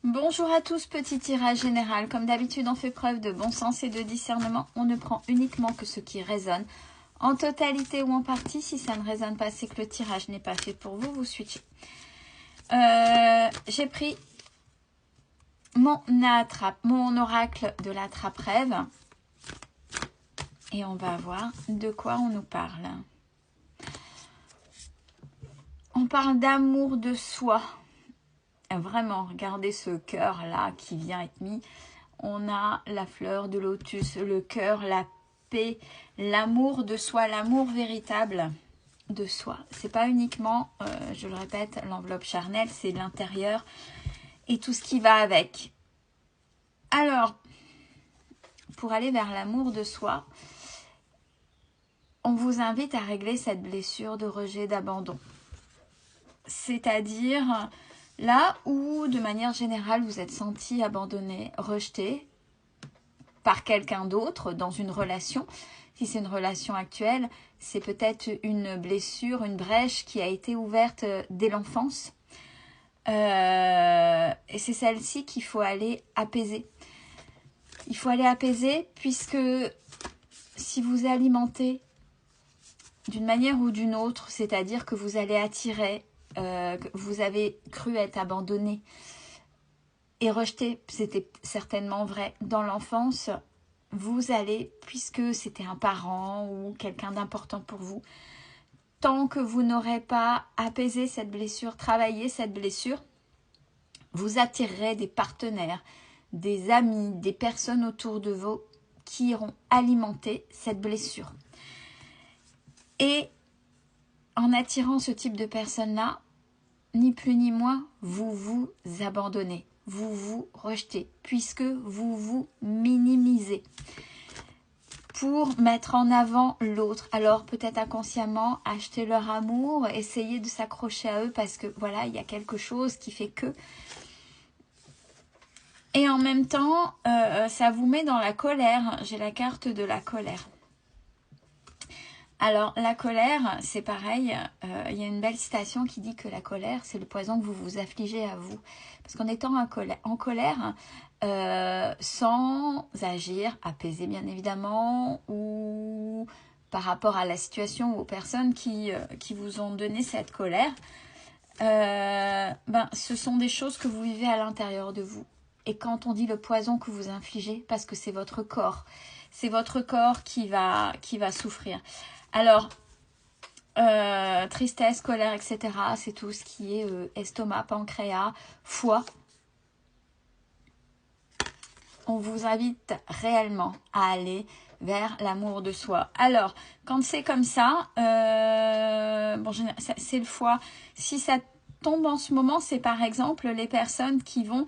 Bonjour à tous, petit tirage général. Comme d'habitude, on fait preuve de bon sens et de discernement. On ne prend uniquement que ce qui résonne. En totalité ou en partie, si ça ne résonne pas, c'est que le tirage n'est pas fait pour vous, vous switchez. J'ai pris mon oracle de la trappe-rêve. Et on va voir de quoi on nous parle. On parle d'amour de soi. Vraiment, regardez ce cœur-là qui vient être mis. On a la fleur de lotus, le cœur, la paix, l'amour de soi, l'amour véritable de soi. C'est pas uniquement, je le répète, l'enveloppe charnelle, c'est l'intérieur et tout ce qui va avec. Alors, pour aller vers l'amour de soi, on vous invite à régler cette blessure de rejet, d'abandon. C'est-à-dire là où, de manière générale, vous êtes senti abandonné, rejeté par quelqu'un d'autre dans une relation. Si c'est une relation actuelle, c'est peut-être une blessure, une brèche qui a été ouverte dès l'enfance. Et c'est celle-ci qu'il faut aller apaiser. Il faut aller apaiser puisque si vous alimentez d'une manière ou d'une autre, c'est-à-dire que vous allez attirer, que vous avez cru être abandonné et rejeté, c'était certainement vrai dans l'enfance, vous allez, puisque c'était un parent ou quelqu'un d'important pour vous, tant que vous n'aurez pas apaisé cette blessure, travaillé cette blessure, vous attirerez des partenaires, des amis, des personnes autour de vous qui iront alimenter cette blessure. Et en attirant ce type de personnes-là, ni plus ni moins, vous vous abandonnez, vous vous rejetez, puisque vous vous minimisez pour mettre en avant l'autre. Alors peut-être inconsciemment, acheter leur amour, essayer de s'accrocher à eux parce que voilà, il y a quelque chose qui fait que... Et en même temps, ça vous met dans la colère. J'ai la carte de la colère. Alors, la colère, c'est pareil. Il y a une belle citation qui dit que la colère, c'est le poison que vous vous affligez à vous. Parce qu'en étant en colère, sans agir, apaiser bien évidemment, ou par rapport à la situation ou aux personnes qui vous ont donné cette colère, ce sont des choses que vous vivez à l'intérieur de vous. Et quand on dit le poison que vous infligez, parce que c'est votre corps qui va souffrir. Alors, tristesse, colère, etc., c'est tout ce qui est estomac, pancréas, foie. On vous invite réellement à aller vers l'amour de soi. Alors, quand c'est comme ça, c'est le foie. Si ça tombe en ce moment, c'est par exemple les personnes qui vont...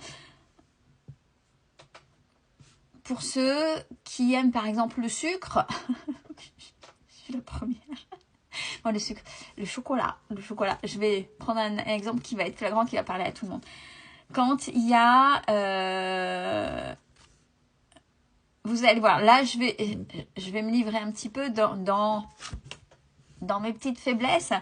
Pour ceux qui aiment par exemple le sucre, je suis la première. Bon, le sucre, le chocolat. Je vais prendre un exemple qui va être flagrant, qui va parler à tout le monde. Quand il y a... vous allez voir, là je vais me livrer un petit peu dans mes petites faiblesses.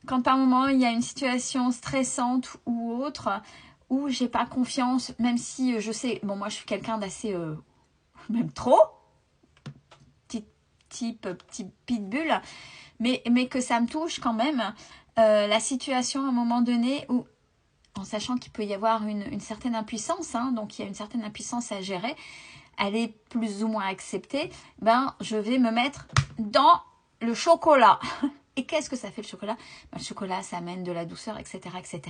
Quand par moment il y a une situation stressante ou autre, où j'ai pas confiance, même si je sais, bon moi je suis quelqu'un d'assez, même trop, petit pitbull, mais que ça me touche quand même, la situation à un moment donné où, en sachant qu'il peut y avoir une certaine impuissance, hein, donc il y a une certaine impuissance à gérer, elle est plus ou moins acceptée, je vais me mettre dans le chocolat. Et qu'est-ce que ça fait le chocolat? Le chocolat, ça amène de la douceur, etc., etc.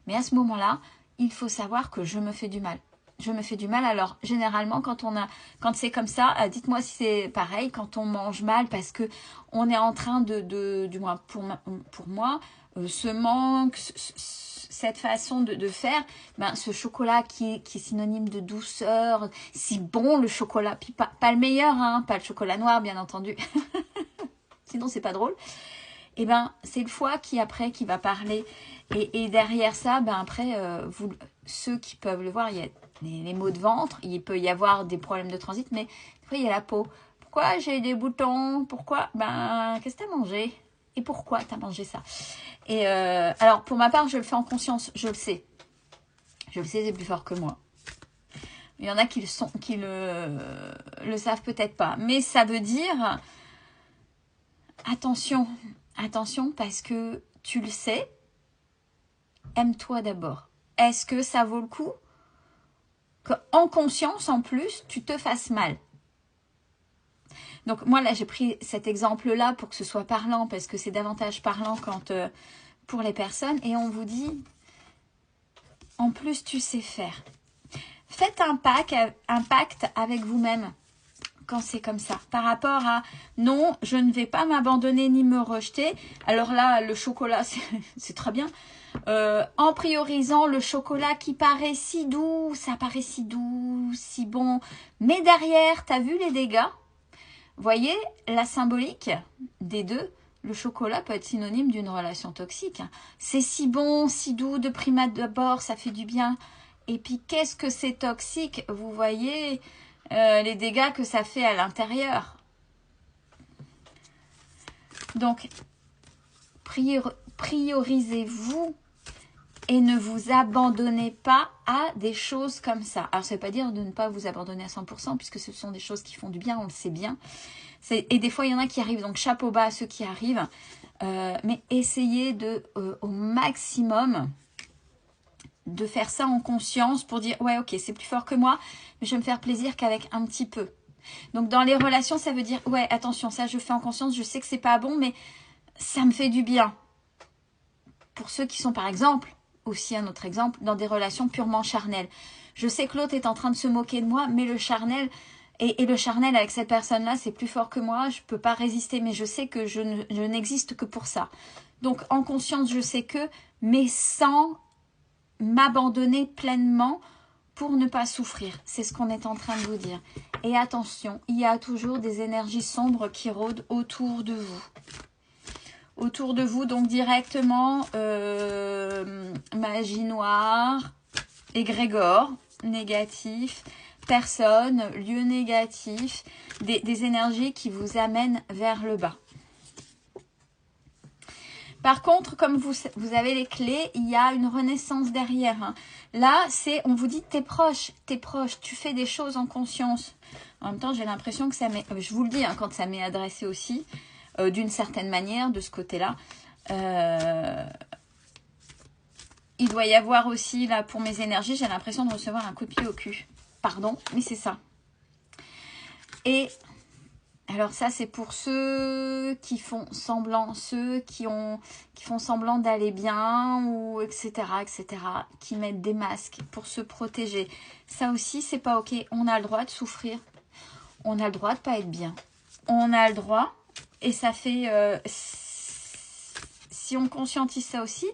Mais à ce moment-là, il faut savoir que je me fais du mal. Je me fais du mal. Alors, généralement, quand c'est comme ça, dites-moi si c'est pareil, quand on mange mal, parce que on est en train du moins pour moi, ce manque, cette façon de faire, ce chocolat qui est synonyme de douceur, si bon le chocolat, puis pas le meilleur, hein, pas le chocolat noir, bien entendu. Sinon, c'est pas drôle. Et c'est le foie qui va parler. Et derrière ça, après, ceux qui peuvent le voir, il y a les maux de ventre, il peut y avoir des problèmes de transit, mais des fois, il y a la peau. Pourquoi j'ai des boutons? Pourquoi? Qu'est-ce que tu as mangé? Et pourquoi tu as mangé ça? Et alors, pour ma part, je le fais en conscience, je le sais. Je le sais, c'est plus fort que moi. Il y en a qui le savent peut-être pas. Mais ça veut dire, attention, attention, parce que tu le sais, aime-toi d'abord. Est-ce que ça vaut le coup qu'en conscience, en plus, tu te fasses mal? Donc moi, là, j'ai pris cet exemple-là pour que ce soit parlant, parce que c'est davantage parlant quand pour les personnes. Et on vous dit, en plus, tu sais faire. Faites un pacte avec vous-même quand c'est comme ça. Par rapport à, non, je ne vais pas m'abandonner ni me rejeter. Alors là, le chocolat, c'est très bien. En priorisant le chocolat qui paraît si doux, ça paraît si doux, si bon. Mais derrière, tu as vu les dégâts? Voyez la symbolique des deux. Le chocolat peut être synonyme d'une relation toxique. C'est si bon, si doux, de prime abord, ça fait du bien. Et puis, qu'est-ce que c'est toxique? Vous voyez les dégâts que ça fait à l'intérieur. Donc, priorisez-vous et ne vous abandonnez pas à des choses comme ça. Alors, ça ne veut pas dire de ne pas vous abandonner à 100%, puisque ce sont des choses qui font du bien, on le sait bien. Et des fois, il y en a qui arrivent, donc chapeau bas à ceux qui arrivent. Mais essayez au maximum de faire ça en conscience pour dire, ouais, ok, c'est plus fort que moi, mais je vais me faire plaisir qu'avec un petit peu. Donc, dans les relations, ça veut dire, ouais, attention, ça, je fais en conscience, je sais que c'est pas bon, mais ça me fait du bien. Pour ceux qui sont, par exemple, aussi un autre exemple, dans des relations purement charnelles. Je sais que l'autre est en train de se moquer de moi, mais le charnel, et le charnel avec cette personne-là, c'est plus fort que moi, je ne peux pas résister, mais je sais que je n'existe que pour ça. Donc, en conscience, je sais que, mais sans m'abandonner pleinement pour ne pas souffrir. C'est ce qu'on est en train de vous dire. Et attention, il y a toujours des énergies sombres qui rôdent autour de vous. Autour de vous, donc directement, magie noire, égrégore, négatif, personne, lieu négatif, des énergies qui vous amènent vers le bas. Par contre, comme vous avez les clés, il y a une renaissance derrière. Hein. Là, on vous dit, t'es proche, tu fais des choses en conscience. En même temps, j'ai l'impression que ça m'est, je vous le dis, hein, quand ça m'est adressé aussi, d'une certaine manière, de ce côté-là. Il doit y avoir aussi, là, pour mes énergies, j'ai l'impression de recevoir un coup de pied au cul. Pardon, mais c'est ça. Et alors ça, c'est pour ceux qui font semblant, ceux qui font semblant d'aller bien, ou etc., qui mettent des masques pour se protéger. Ça aussi, c'est pas ok. On a le droit de souffrir. On a le droit de pas être bien. On a le droit, et ça fait... si on conscientise ça aussi,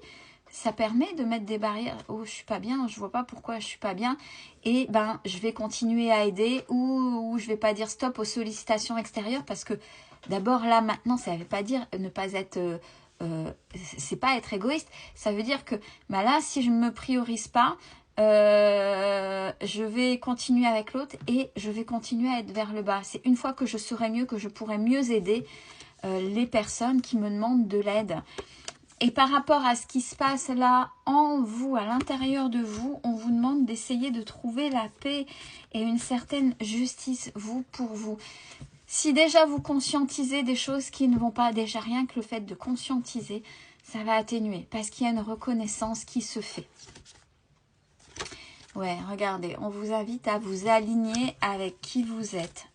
ça permet de mettre des barrières. Oh, je suis pas bien, je vois pas pourquoi je suis pas bien. Et ben, je vais continuer à aider ou je vais pas dire stop aux sollicitations extérieures parce que d'abord là, maintenant, ça veut pas dire ne pas être... c'est pas être égoïste. Ça veut dire que ben là, si je ne me priorise pas, je vais continuer avec l'autre et je vais continuer à être vers le bas. C'est une fois que je serai mieux, que je pourrai mieux aider les personnes qui me demandent de l'aide. Et par rapport à ce qui se passe là en vous, à l'intérieur de vous, on vous demande d'essayer de trouver la paix et une certaine justice, vous, pour vous. Si déjà vous conscientisez des choses qui ne vont pas, déjà rien que le fait de conscientiser, ça va atténuer parce qu'il y a une reconnaissance qui se fait. Ouais, regardez, on vous invite à vous aligner avec qui vous êtes.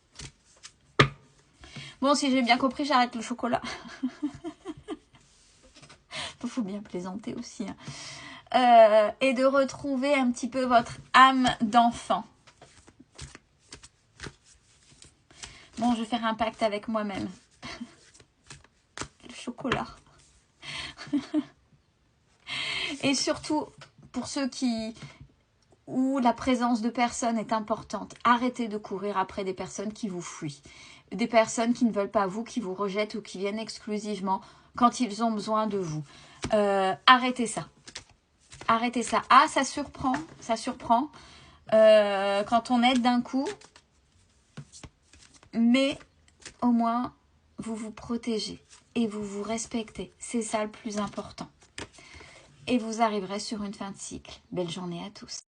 Bon, si j'ai bien compris, j'arrête le chocolat. Il faut bien plaisanter aussi. Hein. Et de retrouver un petit peu votre âme d'enfant. Bon, je vais faire un pacte avec moi-même. Le chocolat. Et surtout, pour ceux où la présence de personnes est importante, arrêtez de courir après des personnes qui vous fuient. Des personnes qui ne veulent pas vous, qui vous rejettent ou qui viennent exclusivement quand ils ont besoin de vous. Arrêtez ça. Arrêtez ça. Ah, ça surprend. Ça surprend. Quand on aide d'un coup. Mais au moins, vous vous protégez. Et vous vous respectez. C'est ça le plus important. Et vous arriverez sur une fin de cycle. Belle journée à tous.